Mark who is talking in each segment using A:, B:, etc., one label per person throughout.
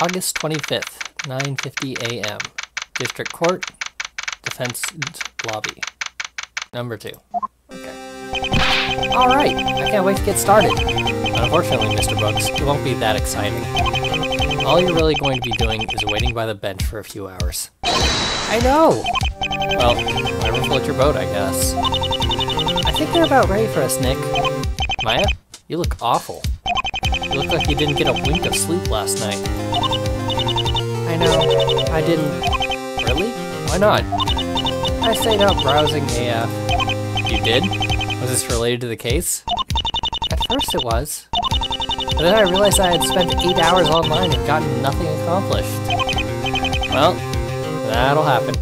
A: August 25th, 9:50 a.m. District Court, Defense Lobby. Number 2. Okay. Alright, I can't wait to get started. But unfortunately, Mr. Brooks, it won't be that exciting. All you're really going to be doing is waiting by the bench for a few hours. I know! Well, whatever floats your boat, I guess. I think they're about ready for us, Nick. Maya, you look awful. You look like you didn't get a wink of sleep last night. I know, I didn't. Really? Why not? I stayed out browsing AF. You did? Was this related to the case? At first it was. But then I realized I had spent 8 hours online and gotten nothing accomplished. Well, that'll happen.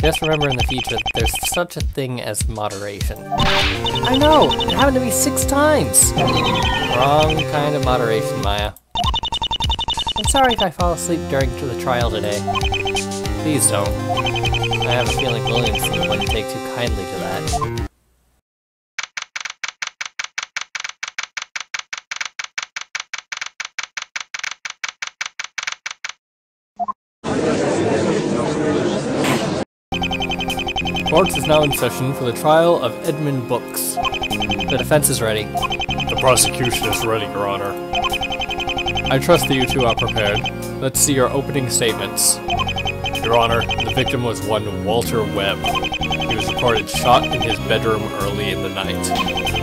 A: Just remember in the future that there's such a thing as moderation. I know! It happened to me 6 times! Wrong kind of moderation, Maya. I'm sorry if I fall asleep during the trial today. Please don't. I have a feeling Williamson wouldn't take too kindly to that. Court is now in session for the trial of Edmund Brooks. The defense is ready.
B: The prosecution is ready, Your Honor.
A: I trust that you two are prepared. Let's see your opening statements.
B: Your Honor, the victim was one Walter Webb. He was reported shot in his bedroom early in the night.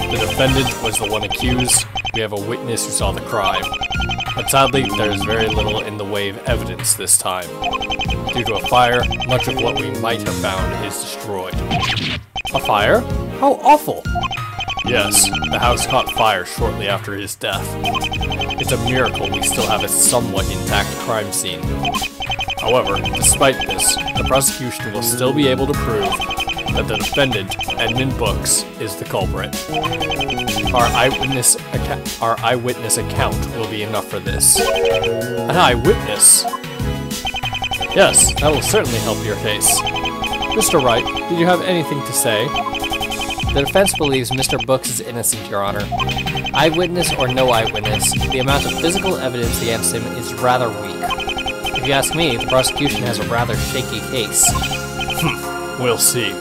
B: The defendant was the one accused. We have a witness who saw the crime. But sadly, there is very little in the way of evidence this time. Due to a fire, much of what we might have found is destroyed.
A: A fire? How awful!
B: Yes, the house caught fire shortly after his death. It's a miracle we still have a somewhat intact crime scene. However, despite this, the prosecution will still be able to prove that the defendant, Edmund Brooks, is the culprit. Our eyewitness account will be enough for this.
A: An eyewitness?
B: Yes, that will certainly help your case.
A: Mr. Wright, did you have anything to say? The defense believes Mr. Brooks is innocent, Your Honor. Eyewitness or no eyewitness, the amount of physical evidence against him is rather weak. If you ask me, the prosecution has a rather shaky case.
B: We'll see.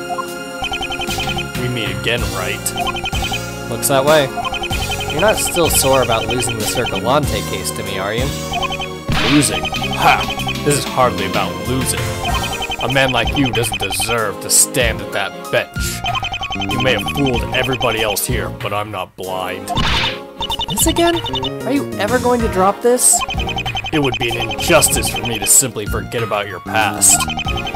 B: We meet again, Wright.
A: Looks that way. You're not still sore about losing the Circolante case to me, are you?
B: Losing? Ha! This is hardly about losing. A man like you doesn't deserve to stand at that bench. You may have fooled everybody else here, but I'm not blind.
A: This again? Are you ever going to drop this?
B: It would be an injustice for me to simply forget about your past.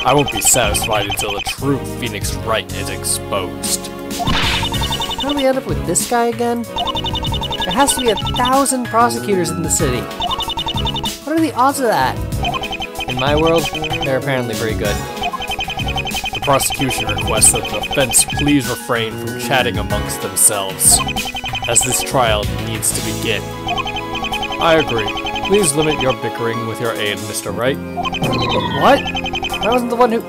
B: I won't be satisfied until the true Phoenix Wright is exposed.
A: How do we end up with this guy again? There has to be 1,000 prosecutors in the city. What are the odds of that? In my world, they're apparently pretty good.
B: The prosecution requests that the defense please refrain from chatting amongst themselves, as this trial needs to begin.
A: I agree. Please limit your bickering with your aide, Mr. Wright. What? I wasn't the one who...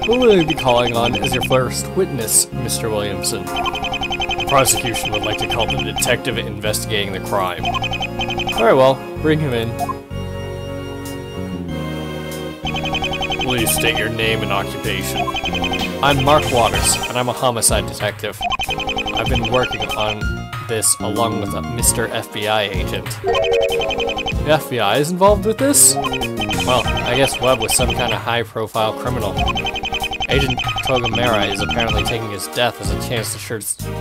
A: Who will you be calling on as your first witness, Mr. Williamson?
B: The prosecution would like to call the detective investigating the crime.
A: Very well, bring him in.
B: Please state your name and occupation.
A: I'm Mark Waters, and I'm a homicide detective. I've been working on this along with a Mr. FBI agent. The FBI is involved with this? Well, I guess Webb was some kind of high-profile criminal. Agent Togamera is apparently taking his death as a chance to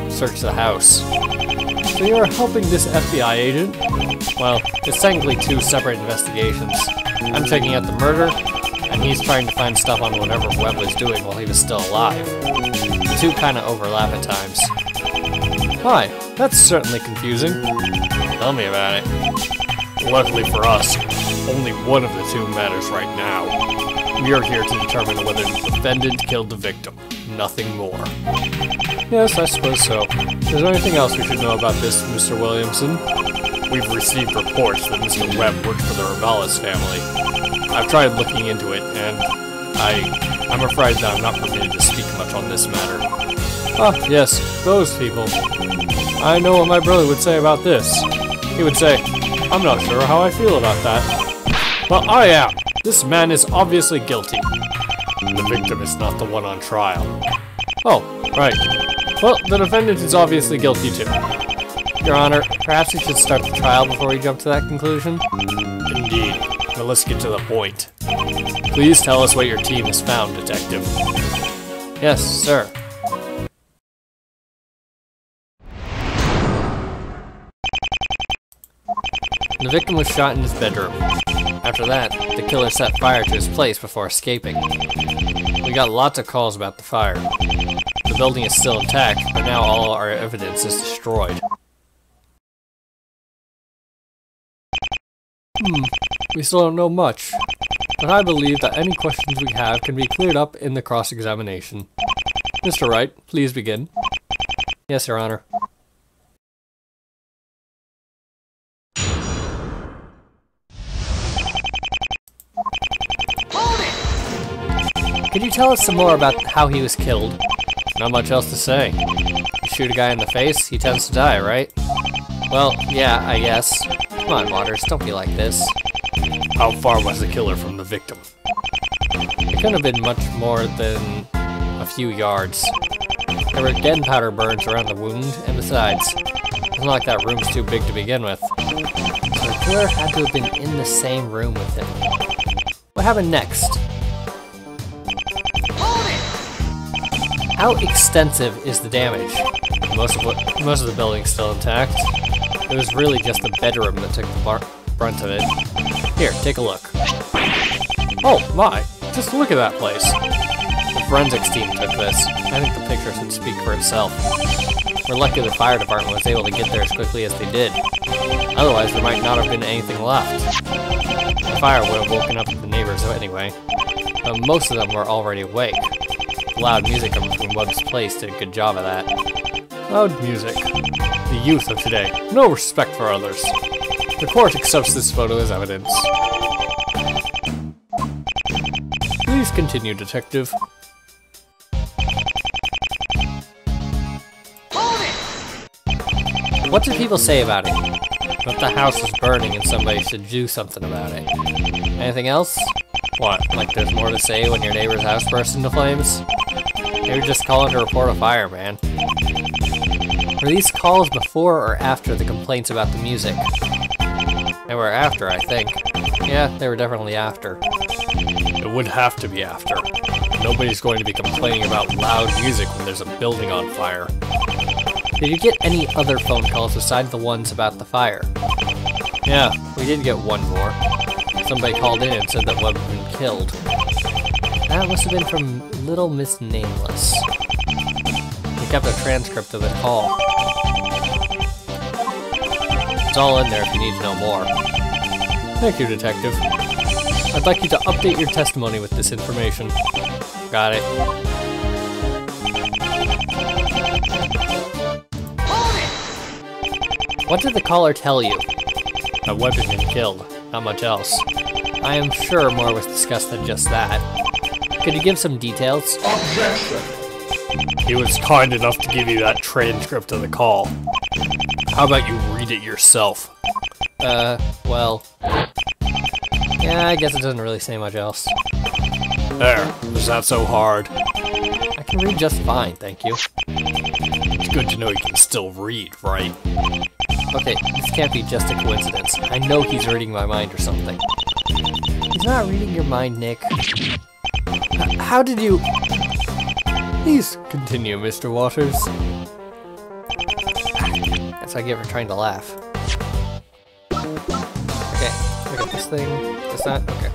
A: search the house. So you're helping this FBI agent? Well, it's technically 2 separate investigations. I'm checking out the murder, and he's trying to find stuff on whatever Webb was doing while he was still alive. The 2 kind of overlap at times. Why? That's certainly confusing.
B: Tell me about it. Luckily for us, only one of the 2 matters right now. We are here to determine whether the defendant killed the victim. Nothing more.
A: Yes, I suppose so. Is there anything else we should know about this, Mr. Williamson?
B: We've received reports that Mr. Webb worked for the Rivales family. I've tried looking into it, and I'm afraid that I'm not permitted to speak much on this matter.
A: Ah, yes, those people. I know what my brother would say about this. He would say, I'm not sure how I feel about that.
B: Well, I am. This man is obviously guilty. The victim is not the one on trial. Oh, right. Well, the defendant is obviously guilty too.
A: Your Honor, perhaps we should start the trial before we jump to that conclusion?
B: Indeed. But let's get to the point. Please tell us what your team has found, Detective.
A: Yes, sir. The victim was shot in his bedroom. After that, the killer set fire to his place before escaping. We got lots of calls about the fire. The building is still intact, but now all our evidence is destroyed.
B: We still don't know much, but I believe that any questions we have can be cleared up in the cross-examination. Mr. Wright, please begin.
A: Yes, Your Honor. Could you tell us some more about how he was killed?
B: Not much else to say.
A: You shoot a guy in the face, he tends to die, right? Well, yeah, I guess. Come on, Waters, don't be like this.
B: How far was the killer from the victim?
A: It couldn't have been much more than a few yards. There were gunpowder burns around the wound, and besides, it's not like that room's too big to begin with. So the killer had to have been in the same room with him. What happened next? How extensive is the damage?
B: Most of the building's still intact.
A: It was really just the bedroom that took the brunt of it. Here, take a look.
B: Oh my, just look at that place.
A: The forensics team took this. I think the picture should speak for itself. We're lucky the fire department was able to get there as quickly as they did. Otherwise, there might not have been anything left. The fire would have woken up the neighbors anyway, but most of them were already awake. The loud music coming from Webb's place did a good job of that.
B: Loud music. The youth of today. No respect for others. The court accepts this photo as evidence. Please continue, Detective.
A: What did people say about it? That the house was burning and somebody should do something about it. Anything else? What, like there's more to say when your neighbor's house bursts into flames? They were just calling to report a fire, man. Were these calls before or after the complaints about the music? They were after, I think. Yeah, they were definitely after.
B: It would have to be after. Nobody's going to be complaining about loud music when there's a building on fire.
A: Did you get any other phone calls besides the ones about the fire?
B: Yeah, we did get one more.
A: Somebody called in and said that Webb had been killed. That must have been from Little Miss Nameless. We kept a transcript of the call. It's all in there if you need to know more.
B: Thank you, Detective. I'd like you to update your testimony with this information.
A: Got it. What did the caller tell you?
B: That Webb had been killed. Not much else.
A: I am sure more was discussed than just that. Could you give some details?
C: Objection!
B: He was kind enough to give you that transcript of the call. How about you read it yourself?
A: Well... Yeah, I guess it doesn't really say much else.
B: There, was that so hard?
A: I can read just fine, thank you.
B: It's good to know you can still read, right?
A: Okay, this can't be just a coincidence. I know he's reading my mind or something. He's not reading your mind, Nick. How did you...
B: Please continue, Mr. Waters.
A: That's what I get for trying to laugh. Okay, look at this thing. This, that, okay.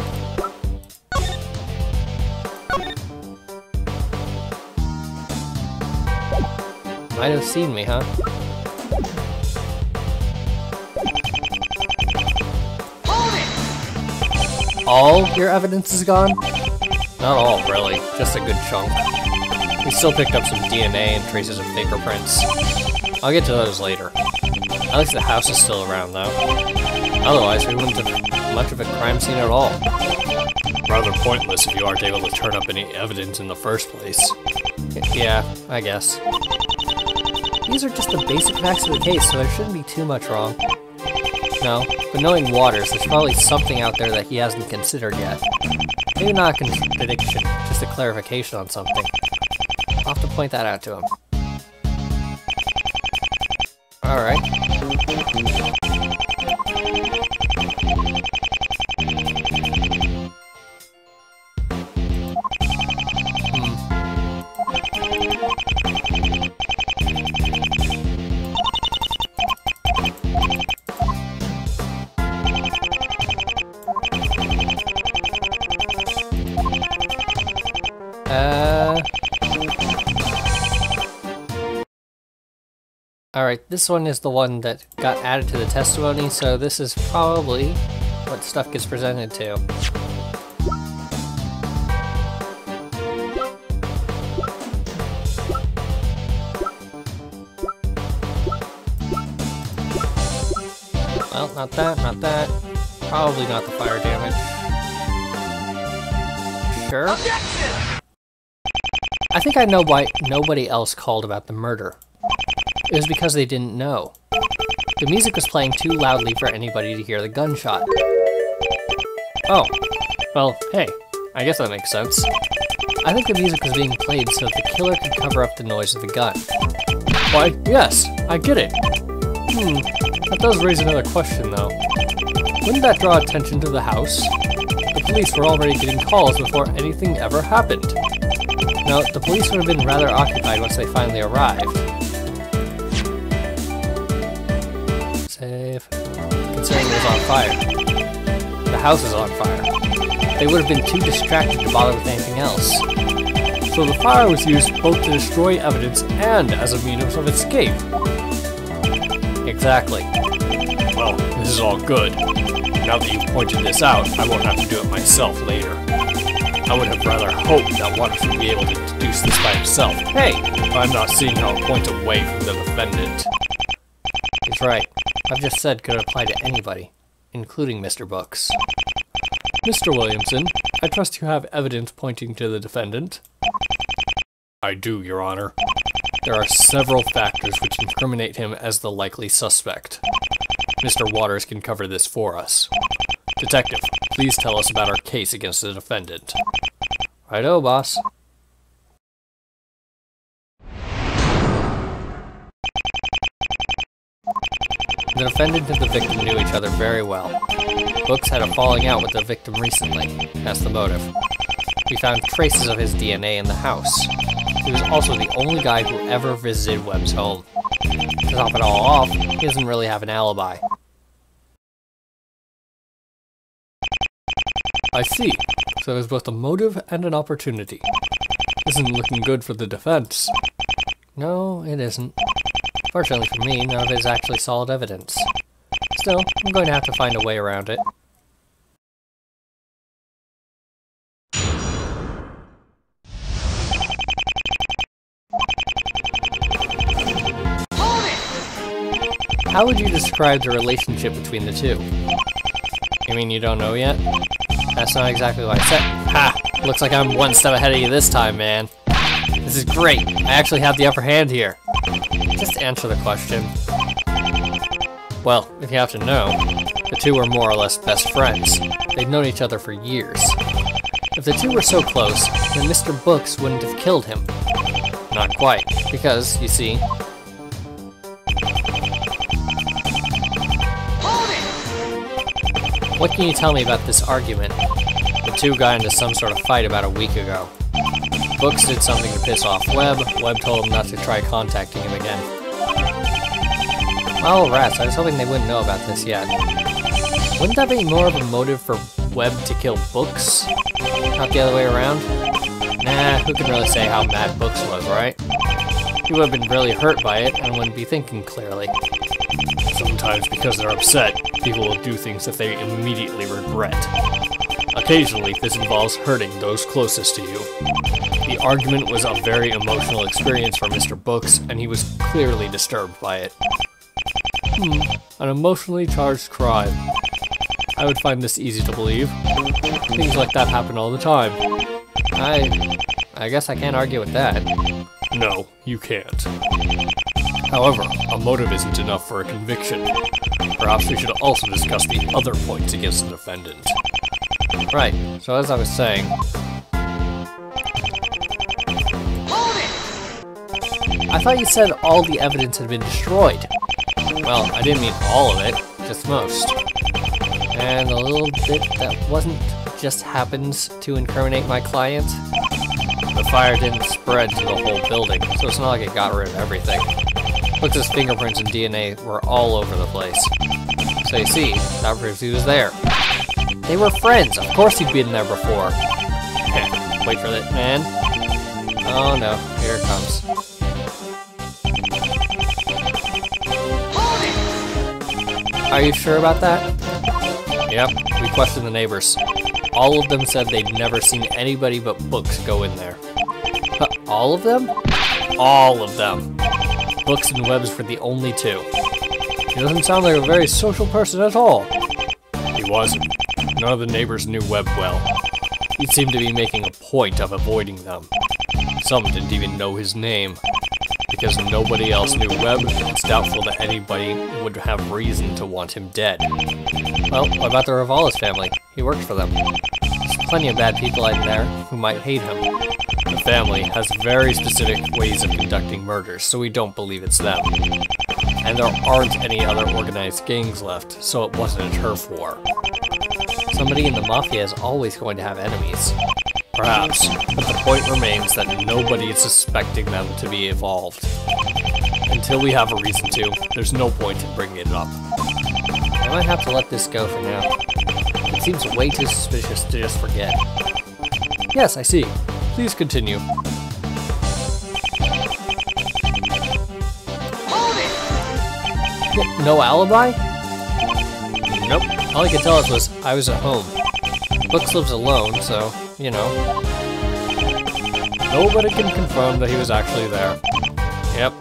A: Might have seen me, huh? All your evidence is gone?
B: Not all, really. Just a good chunk.
A: We still picked up some DNA and traces of fingerprints. I'll get to those later. At least the house is still around, though. Otherwise, we wouldn't have much of a crime scene at all.
B: Rather pointless if you aren't able to turn up any evidence in the first place.
A: Yeah, I guess. These are just the basic facts of the case, so there shouldn't be too much wrong. No, but knowing Waters, there's probably something out there that he hasn't considered yet. Maybe not a contradiction, just a clarification on something. I'll have to point that out to him. Alright. Alright, this one is the one that got added to the testimony, so this is probably what stuff gets presented to. Well, not that, not that. Probably not the fire damage. Sure. I think I know why nobody else called about the murder. It was because they didn't know. The music was playing too loudly for anybody to hear the gunshot. Oh. Well, hey. I guess that makes sense. I think the music was being played so that the killer could cover up the noise of the gun. Why, yes, I get it. That does raise another question, though. Wouldn't that draw attention to the house? The police were already getting calls before anything ever happened. No, the police would have been rather occupied once they finally arrived. Save. Considering it was on fire. The house is on fire. They would have been too distracted to bother with anything else. So the fire was used both to destroy evidence and as a means of escape. Exactly.
B: Well, this is all good. Now that you've pointed this out, I won't have to do it myself later. I would have rather hoped that Waters would be able to deduce this by himself. Hey! I'm not seeing how it points away from the defendant.
A: He's right. I've just said could apply to anybody, including Mr. Books.
B: Mr. Williamson, I trust you have evidence pointing to the defendant. I do, Your Honor. There are several factors which incriminate him as the likely suspect. Mr. Waters can cover this for us. Detective, please tell us about our case against the defendant.
A: Righto, boss. The defendant and the victim knew each other very well. Books had a falling out with the victim recently. That's the motive. We found traces of his DNA in the house. He was also the only guy who ever visited Webb's home. To top it all off, he doesn't really have an alibi.
B: I see. So there's both a motive and an opportunity. Isn't looking good for the defense.
A: No, it isn't. Fortunately for me, none of it is actually solid evidence. Still, I'm going to have to find a way around it. How would you describe the relationship between the two? You mean you don't know yet? That's not exactly what I said. Ha! Looks like I'm one step ahead of you this time, man. This is great. I actually have the upper hand here. Just answer the question. Well, if you have to know, the two were more or less best friends. They'd known each other for years. If the two were so close, then Mr. Books wouldn't have killed him. Not quite, because, you see... What can you tell me about this argument? The two got into some sort of fight about a week ago. Books did something to piss off Webb. Webb told him not to try contacting him again. Oh, rats, I was hoping they wouldn't know about this yet. Wouldn't that be more of a motive for Webb to kill Books? Not the other way around? Nah, who can really say how mad Books was, right? He would have been really hurt by it and wouldn't be thinking clearly.
B: Sometimes because they're upset, people will do things that they immediately regret. Occasionally, this involves hurting those closest to you. The argument was a very emotional experience for Mr. Books, and he was clearly disturbed by it. An emotionally charged crime. I would find this easy to believe. Things like that happen all the time.
A: I guess I can't argue with that.
B: No, you can't. However, a motive isn't enough for a conviction. Perhaps we should also discuss the other points against the defendant.
A: Right, so as I was saying... I thought you said all the evidence had been destroyed.
B: Well, I didn't mean all of it, just most.
A: And a little bit that wasn't just happens to incriminate my client.
B: The fire didn't spread to the whole building, so it's not like it got rid of everything.
A: Brooks' fingerprints and DNA were all over the place. So you see, that proves he was there. They were friends, of course he'd been there before.
B: Wait for that, man.
A: Oh no, here it comes. Are you sure about that?
B: Yep, we questioned the neighbors. All of them said they'd never seen anybody but Books go in there.
A: All of them?
B: All of them. Books and Webbs were the only two.
A: He doesn't sound like a very social person at all.
B: He wasn't. None of the neighbors knew Webb well. He seemed to be making a point of avoiding them. Some didn't even know his name. Because nobody else knew Webb, it's doubtful that anybody would have reason to want him dead.
A: Well, what about the Ravalas family? He worked for them. There's plenty of bad people out there who might hate him.
B: The family has very specific ways of conducting murders, so we don't believe it's them. And there aren't any other organized gangs left, so it wasn't a turf war.
A: Somebody in the Mafia is always going to have enemies.
B: Perhaps, but the point remains that nobody is suspecting them to be involved. Until we have a reason to, there's no point in bringing it up.
A: I might have to let this go for now. It seems way too suspicious to just forget.
B: Yes, I see. Please continue.
A: No alibi?
B: Nope.
A: All he could tell us was, I was at home. Books lives alone, so, you know.
B: Nobody can confirm that he was actually there. Yep.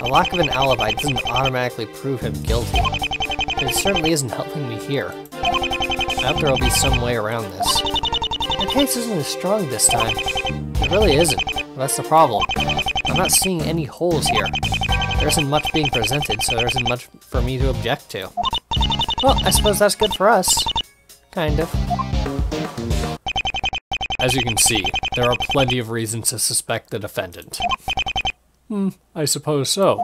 A: A lack of an alibi doesn't automatically prove him guilty. It certainly isn't helping me here. I hope there'll be some way around this. The case isn't as strong this time. It really isn't. That's the problem. I'm not seeing any holes here. There isn't much being presented, so there isn't much for me to object to. Well, I suppose that's good for us. Kind of.
B: As you can see, there are plenty of reasons to suspect the defendant. I suppose so.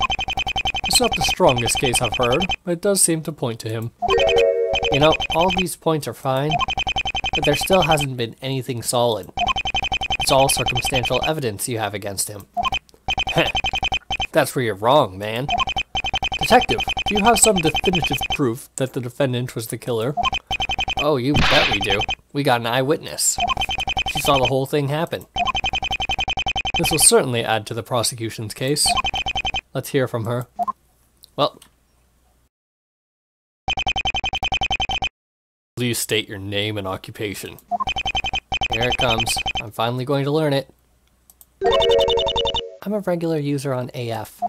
B: It's not the strongest case I've heard, but it does seem to point to him.
A: You know, all these points are fine, but there still hasn't been anything solid. It's all circumstantial evidence you have against him.
B: Heh. That's where you're wrong, man. Detective, do you have some definitive proof that the defendant was the killer?
A: Oh, you bet we do. We got an eyewitness. She saw the whole thing happen.
B: This will certainly add to the prosecution's case. Let's hear from her.
A: Well,
B: please state your name and occupation.
A: Here it comes. I'm finally going to learn it. I'm a regular user on AF.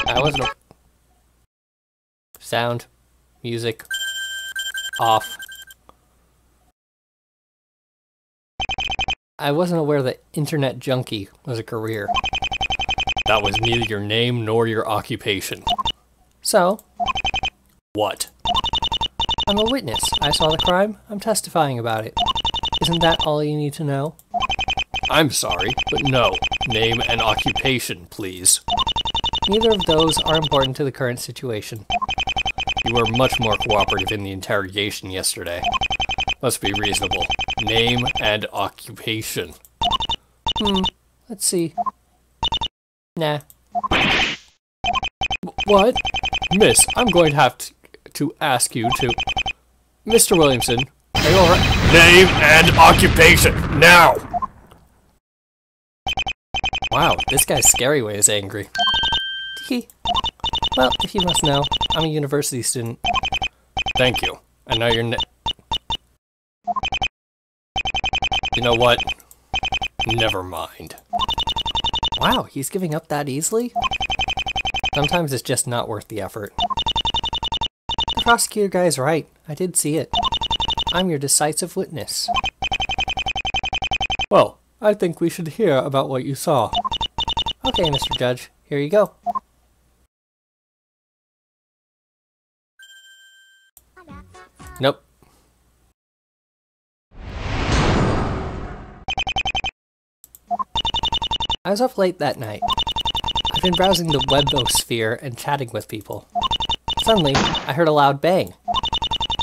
A: I wasn't sound, music, off. I wasn't aware that internet junkie was a career.
B: That was neither your name nor your occupation.
A: So?
B: What?
A: I'm a witness. I saw the crime. I'm testifying about it. Isn't that all you need to know?
B: I'm sorry, but no. Name and occupation, please.
A: Neither of those are important to the current situation.
B: You were much more cooperative in the interrogation yesterday. Let's be reasonable. Name and occupation.
A: Let's see. Nah.
B: What? Miss, I'm going to have to ask you to... Mr. Williamson, are you alright? Name and occupation, now!
A: Wow, this guy's scary when he's angry. Well, if you must know, I'm a university student.
B: Thank you. And now you're You know what? Never mind.
A: Wow, he's giving up that easily? Sometimes it's just not worth the effort. The prosecutor guy is right. I did see it. I'm your decisive witness.
B: Well, I think we should hear about what you saw.
A: Okay, Mr. Judge, here you go. Nope. I was up late that night. I've been browsing the webosphere and chatting with people. Suddenly, I heard a loud bang.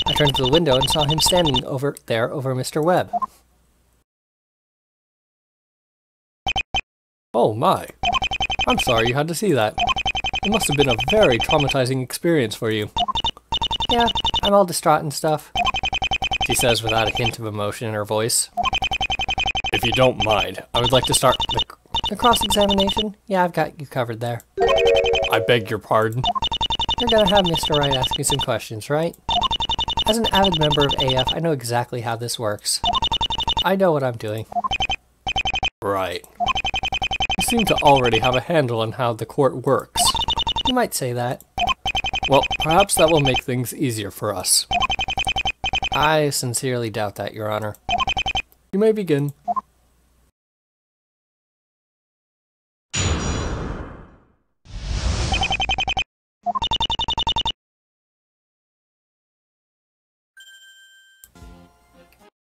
A: I turned to the window and saw him standing over there over Mr. Webb.
B: Oh my. I'm sorry you had to see that. It must have been a very traumatizing experience for you.
A: Yeah, I'm all distraught and stuff, she says without a hint of emotion in her voice.
B: If you don't mind, I would like to start
A: The cross-examination? Yeah, I've got you covered there.
B: I beg your pardon?
A: You're gonna have Mr. Wright ask me some questions, right? As an avid member of AF, I know exactly how this works. I know what I'm doing.
B: Right. You seem to already have a handle on how the court works.
A: You might say that.
B: Well, perhaps that will make things easier for us.
A: I sincerely doubt that, Your Honor.
B: You may begin.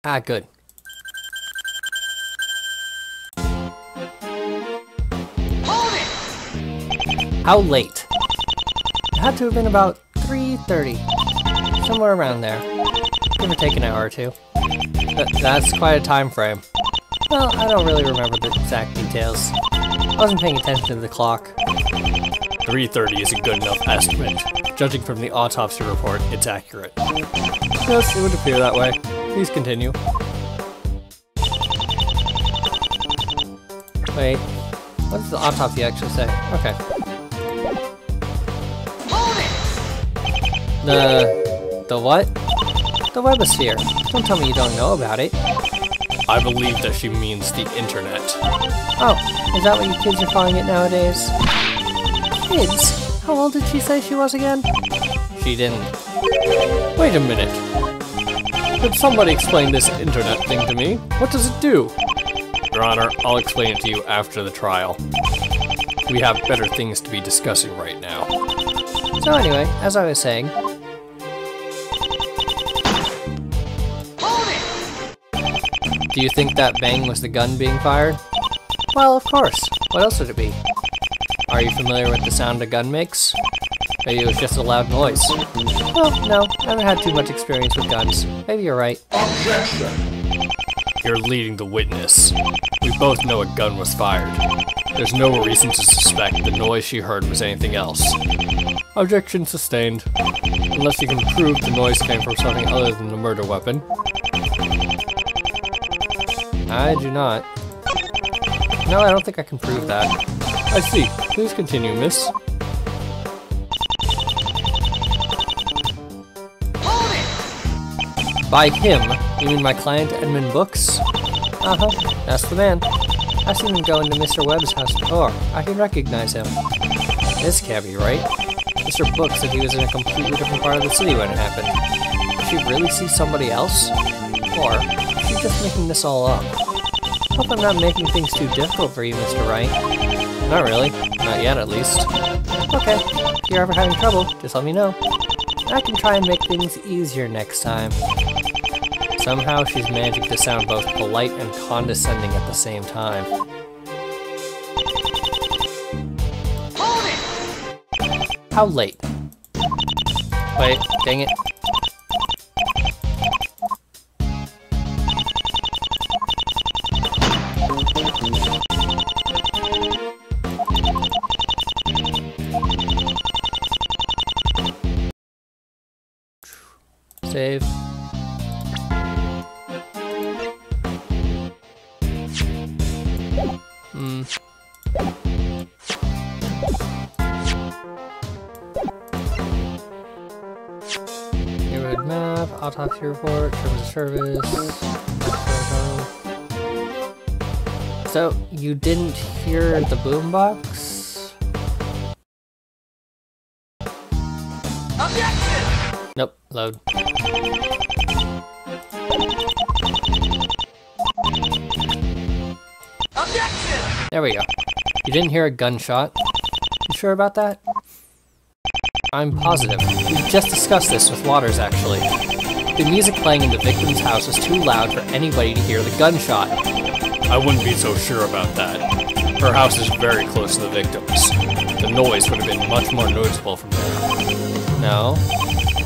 A: Ah, good. How late? It had to have been about 3:30. Somewhere around there. Give or take an hour or two.
B: That's quite a time frame.
A: Well, I don't really remember the exact details. I wasn't paying attention to the clock.
B: 3:30 is a good enough estimate. Judging from the autopsy report, it's accurate.
A: Yes, it would appear that way. Please continue. Wait, what does the autopsy actually say? Okay. The what? The webosphere. Don't tell me you don't know about it.
B: I believe that she means the internet.
A: Oh, is that what you kids are calling it nowadays? Kids? How old did she say she was again?
B: She didn't. Wait a minute. Could somebody explain this internet thing to me? What does it do? Your Honor, I'll explain it to you after the trial. We have better things to be discussing right now.
A: So anyway, as I was saying... Do you think that bang was the gun being fired? Well, of course. What else would it be? Are you familiar with the sound a gun makes? Maybe it was just a loud noise. Well, no, never had too much experience with guns. Maybe you're right.
C: Objection!
B: You're leading the witness. We both know a gun was fired. There's no reason to suspect the noise she heard was anything else. Objection sustained. Unless you can prove the noise came from something other than the murder weapon.
A: I do not. No, I don't think I can prove that.
B: I see. Please continue, miss.
A: By him, you mean my client Edmund Books? Uh-huh, that's the man. I've seen him go into Mr. Webb's house before. I can recognize him. This can't be right. Mr. Books said he was in a completely different part of the city when it happened. Did she really see somebody else? Or is she just making this all up? Hope I'm not making things too difficult for you, Mr. Wright.
B: Not really. Not yet, at least.
A: Okay, if you're ever having trouble, just let me know. I can try and make things easier next time. Somehow she's managing to sound both polite and condescending at the same time. How late? Wait, dang it. Save. Neighborhood map, autopsy report, terms of service. So, you didn't hear the boombox?
C: Objection!
A: Nope, load.
C: Objection!
A: There we go. You didn't hear a gunshot? You sure about that? I'm positive. We just discussed this with Waters, actually. The music playing in the victim's house was too loud for anybody to hear the gunshot.
B: I wouldn't be so sure about that. Her house is very close to the victim's. The noise would have been much more noticeable from there.
A: No.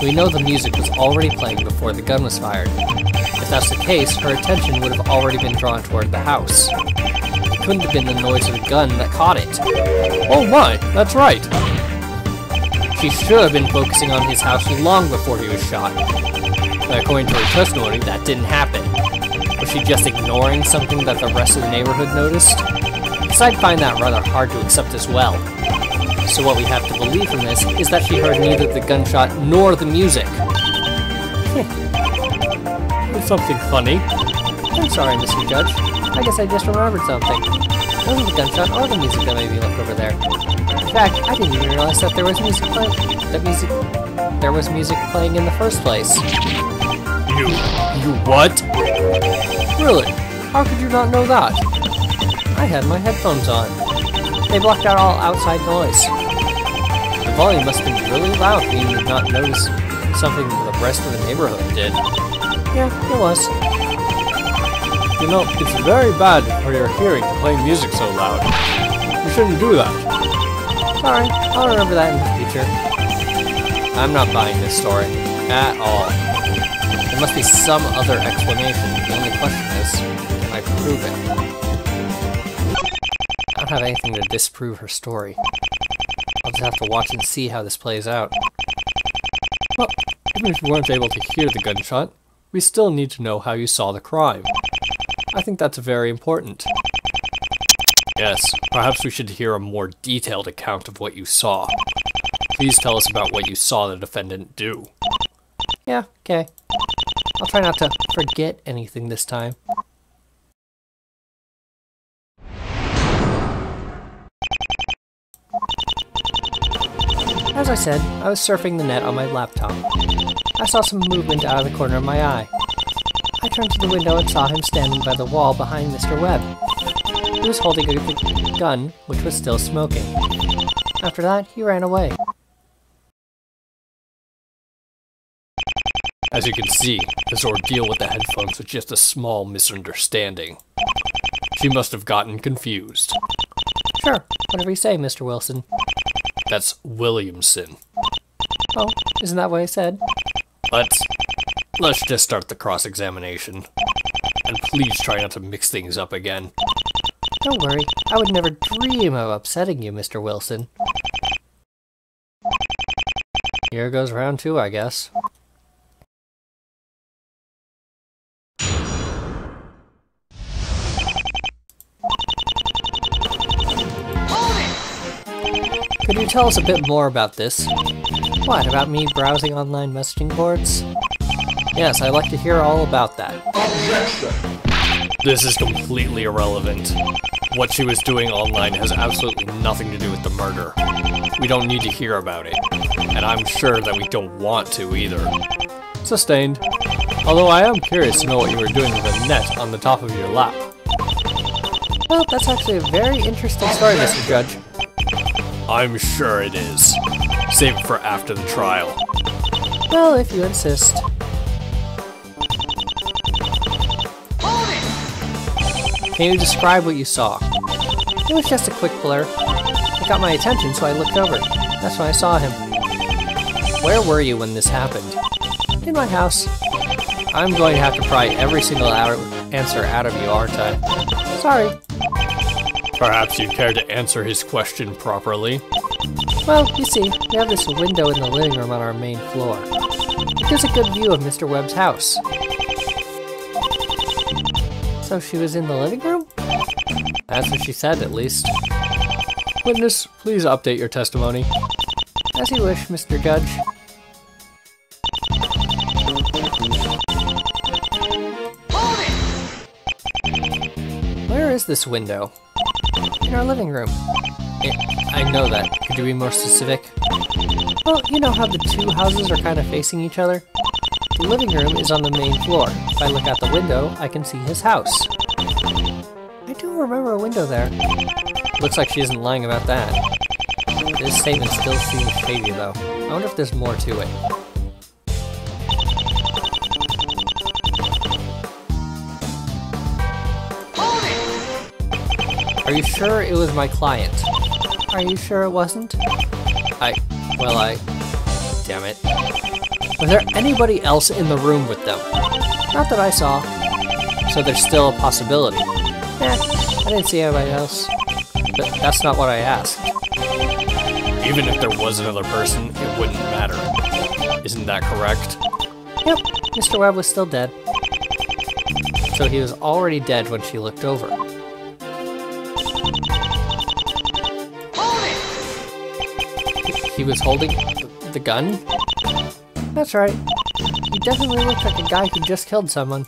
A: We know the music was already playing before the gun was fired. If that's the case, her attention would have already been drawn toward the house. It couldn't have been the noise of the gun that caught it.
B: Oh my, that's right!
A: She should have been focusing on his house long before he was shot. But according to her testimony, that didn't happen. Was she just ignoring something that the rest of the neighborhood noticed? Because I'd find that rather hard to accept as well. So what we have to believe from this is that she heard neither the gunshot nor the music.
B: It's something funny.
A: I'm sorry, Mr. Judge. I guess I just remembered something. It wasn't the gunshot or the music that made me look over there. In fact, I didn't even realize that there was music playing. There was music playing in the first place.
B: You what?
A: Really? How could you not know that? I had my headphones on. They blocked out all outside noise. The volume must have been really loud for you to not notice something the rest of the neighborhood did. Yeah, it was.
B: You know, it's very bad for your hearing to play music so loud. You shouldn't do that.
A: Sorry, I'll remember that in the future. I'm not buying this story. At all. There must be some other explanation. The only question is, can I prove it? I don't have anything to disprove her story. I'll just have to watch and see how this plays out.
B: Well, even if you weren't able to hear the gunshot, we still need to know how you saw the crime. I think that's very important. Yes, perhaps we should hear a more detailed account of what you saw. Please tell us about what you saw the defendant do.
A: Yeah, okay. I'll try not to forget anything this time. As I said, I was surfing the net on my laptop. I saw some movement out of the corner of my eye. I turned to the window and saw him standing by the wall behind Mr. Webb. He was holding a gun, which was still smoking. After that, he ran away.
B: As you can see, this ordeal with the headphones was just a small misunderstanding. She must have gotten confused.
A: Sure, whatever you say, Mr. Wilson.
B: That's Williamson.
A: Oh, isn't that what I said?
B: Let's just start the cross-examination. And please try not to mix things up again.
A: Don't worry, I would never dream of upsetting you, Mr. Wilson. Here goes round 2, I guess. Could you tell us a bit more about this? What, about me browsing online messaging boards? Yes, I'd like to hear all about that.
C: Objection!
B: This is completely irrelevant. What she was doing online has absolutely nothing to do with the murder. We don't need to hear about it. And I'm sure that we don't want to either. Sustained. Although I am curious to know what you were doing with a net on the top of your lap.
A: Well, that's actually a very interesting story, Mr. Judge.
B: I'm sure it is. Save it for after the trial.
A: Well, if you insist. Can you describe what you saw? It was just a quick blur. It got my attention, so I looked over. That's when I saw him. Where were you when this happened? In my house. I'm going to have to pry every single answer out of you, aren't I? Sorry.
B: Perhaps you'd care to answer his question properly?
A: Well, you see, we have this window in the living room on our main floor. It gives a good view of Mr. Webb's house. So she was in the living room? That's what she said, at least.
B: Witness, please update your testimony.
A: As you wish, Mr. Judge. Where is this window? In our living room.
B: I know that. Could you be more specific?
A: Well, you know how the two houses are kind of facing each other? The living room is on the main floor. If I look out the window, I can see his house. I do remember a window there. Looks like she isn't lying about that. This statement still seems shady, though. I wonder if there's more to it. Are you sure it was my client? Are you sure it wasn't? Damn it. Was there anybody else in the room with them? Not that I saw. So there's still a possibility. I didn't see anybody else. But that's not what I asked.
B: Even if there was another person, it wouldn't matter. Isn't that correct?
A: Yep, Mr. Webb was still dead. So he was already dead when she looked over. He was holding the gun? That's right. He definitely looked like a guy who just killed someone.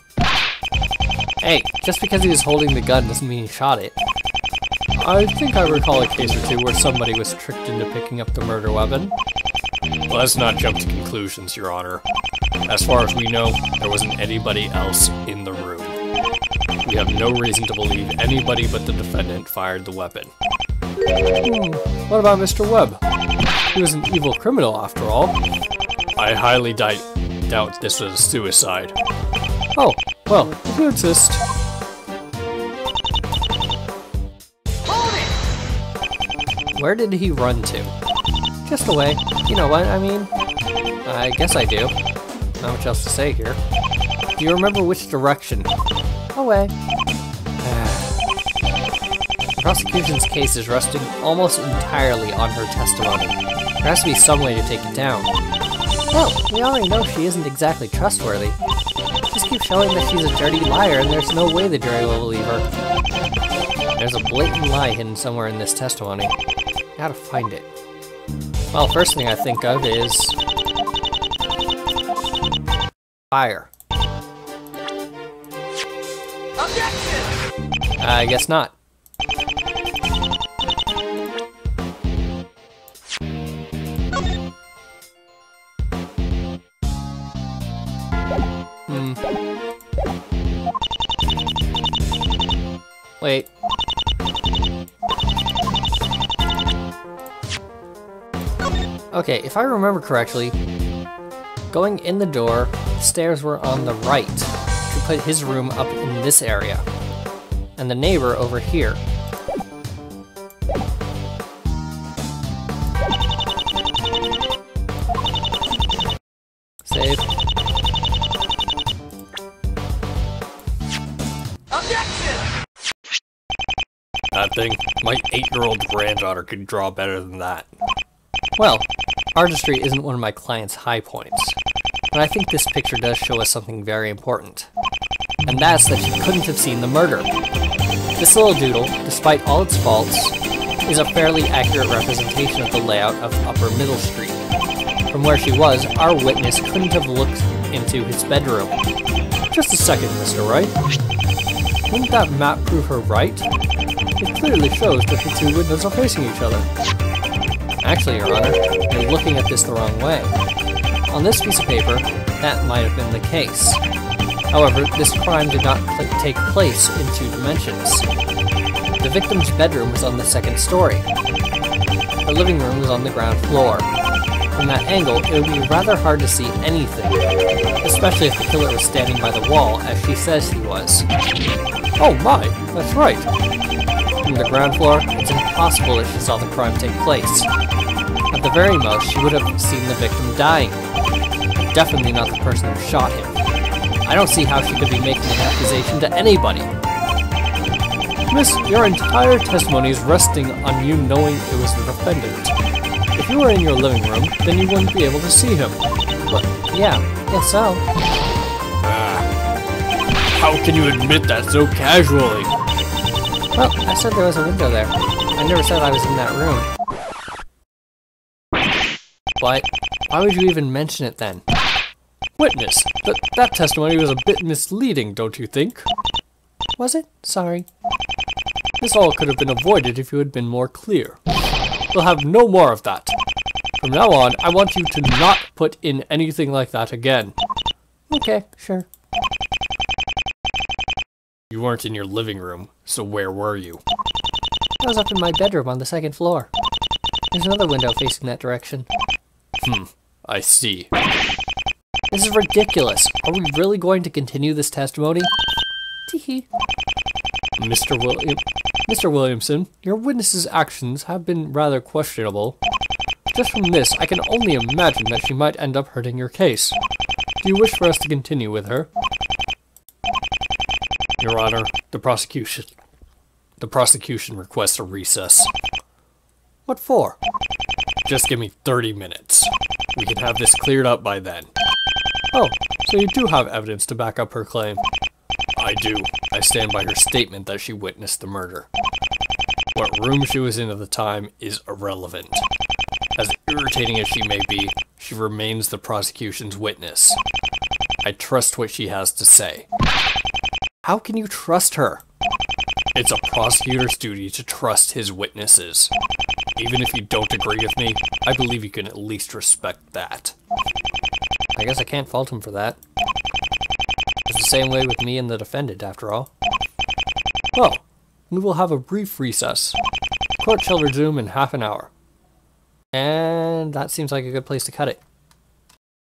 A: Hey, just because he was holding the gun doesn't mean he shot it.
B: I think I recall a case or two where somebody was tricked into picking up the murder weapon. Let's not jump to conclusions, Your Honor. As far as we know, there wasn't anybody else in the room. We have no reason to believe anybody but the defendant fired the weapon.
A: What about Mr. Webb? He was an evil criminal after all.
B: I highly doubt this was a suicide.
A: Oh, well, if you insist. Where did he run to? Just away. You know what I mean? I guess I do. Not much else to say here. Do you remember which direction? Away. The prosecution's case is resting almost entirely on her testimony. There has to be some way to take it down. Well, we already know she isn't exactly trustworthy. Just keep showing that she's a dirty liar and there's no way the jury will believe her. There's a blatant lie hidden somewhere in this testimony. Gotta find it. Well, first thing I think of is... fire. Objection! I guess not. Wait. Okay, if I remember correctly, going in the door, the stairs were on the right to put his room up in this area, and the neighbor over here. Save.
C: Objection!
B: That thing, my 8-year-old granddaughter could draw better than that.
A: Well, artistry isn't one of my client's high points, but I think this picture does show us something very important. And that's that she couldn't have seen the murder. This little doodle, despite all its faults, is a fairly accurate representation of the layout of Upper Middle Street. From where she was, our witness couldn't have looked into his bedroom. Just a second, Mr. Wright. Wouldn't that map prove her right? It clearly shows that the two windows are facing each other. Actually, Your Honor, you're looking at this the wrong way. On this piece of paper, that might have been the case. However, this crime did not take place in 2 dimensions. The victim's bedroom was on the 2nd story. Her living room was on the ground floor. From that angle, it would be rather hard to see anything, especially if the killer was standing by the wall, as she says he was. Oh my, that's right. From the ground floor, it's impossible that she saw the crime take place. At the very most, she would have seen the victim dying. Definitely not the person who shot him. I don't see how she could be making an accusation to anybody. Miss, your entire testimony is resting on you knowing it was the defendant. If you were in your living room, then you wouldn't be able to see him. But, yeah, I guess so.
B: How can you admit that so casually?
A: Well, I said there was a window there. I never said I was in that room. But, why would you even mention it then?
B: Witness, that testimony was a bit misleading, don't you think?
A: Was it? Sorry.
B: This all could have been avoided if you had been more clear. We'll have no more of that. From now on, I want you to not put in anything like that again.
A: Okay, sure.
B: You weren't in your living room, so where were you?
A: I was up in my bedroom on the second floor. There's another window facing that direction.
B: I see.
A: This is ridiculous. Are we really going to continue this testimony? Teehee.
B: Mr. Williamson, your witness's actions have been rather questionable. Just from this, I can only imagine that she might end up hurting your case. Do you wish for us to continue with her? Your Honor, the prosecution requests a recess.
A: What for?
B: Just give me 30 minutes. We can have this cleared up by then.
A: Oh,
B: So you do have evidence to back up her claim? I do. I stand by her statement that she witnessed the murder. What room she was in at the time is irrelevant. As irritating as she may be, she remains the prosecution's witness. I trust what she has to say.
A: how can you trust her?
B: It's a prosecutor's duty to trust his witnesses. Even if you don't agree with me, I believe you can at least respect that.
A: I guess I can't fault him for that. It's the same way with me and the defendant, after all.
B: Well, we will have a brief recess. Court shall resume in half an hour.
A: And that seems like a good place to cut it.